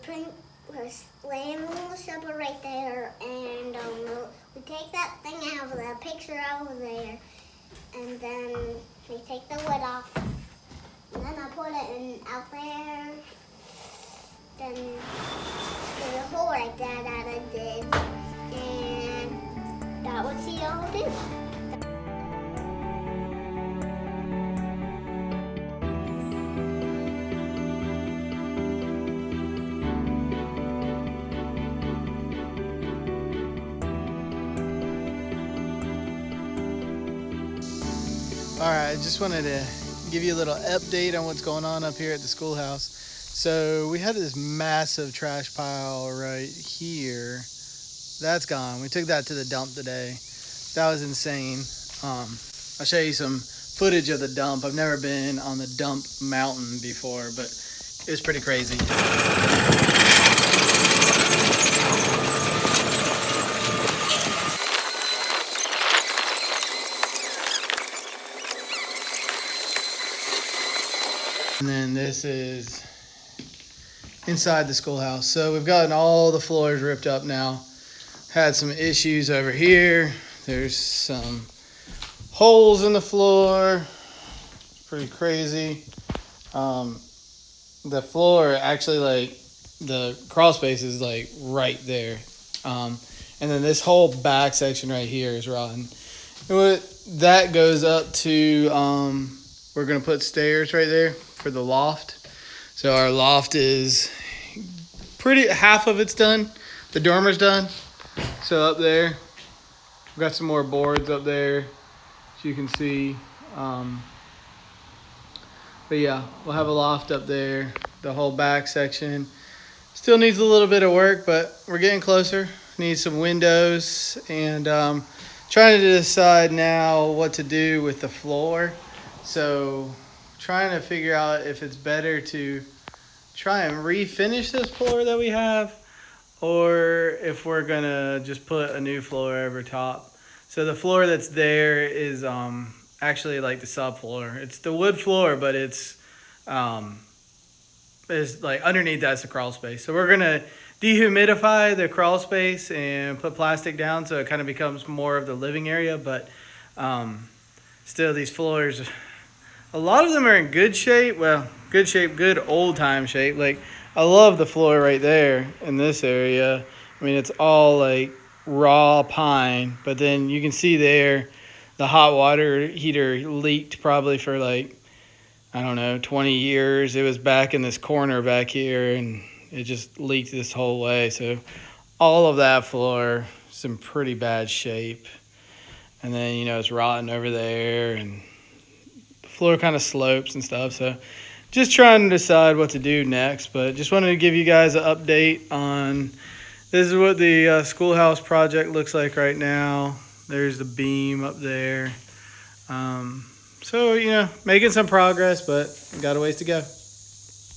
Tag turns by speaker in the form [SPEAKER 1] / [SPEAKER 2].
[SPEAKER 1] we're slamming the supper right there, and we take that thing out of the picture over there, and then we take the lid off, and then I put it in out there, then there's a hole like that I did, and that would see all it is.
[SPEAKER 2] All right, I just wanted to give you a little update on what's going on up here at the schoolhouse. So we had this massive trash pile right here. That's gone. We took that to the dump today. That was insane. I'll show you some footage of the dump. I've never been on the dump mountain before, but it was pretty crazy. And then this is inside the schoolhouse. So we've gotten all the floors ripped up now. Had some issues over here. There's some holes in the floor. Pretty crazy. The floor actually, like, the crawl space is like right there. And then this whole back section right here is rotten. And that goes up to, we're gonna put stairs right there for the loft. So our loft is half of it's done. The dormer's done. So up there, we've got some more boards up there, as you can see. But yeah, we'll have a loft up there. The whole back section still needs a little bit of work, but we're getting closer. Need some windows, and trying to decide now what to do with the floor. So trying to figure out if it's better to try and refinish this floor that we have, or if we're gonna just put a new floor over top. So the floor that's there is actually like the subfloor. It's the wood floor, but it's like underneath that's the crawl space. So we're gonna dehumidify the crawl space and put plastic down so it kind of becomes more of the living area. But still, these floors, a lot of them are in good shape. Well, good shape, good old time shape. Like, I love the floor right there in this area. I mean, it's all like raw pine, but then you can see there the hot water heater leaked probably for like, I don't know, 20 years. It was back in this corner back here, and it just leaked this whole way. So all of that floor is in pretty bad shape. And then, you know, it's rotten over there, and the floor kind of slopes and stuff. So just trying to decide what to do next, but just wanted to give you guys an update on this is what the schoolhouse project looks like right now. There's the beam up there. So, you know, making some progress, but got a ways to go.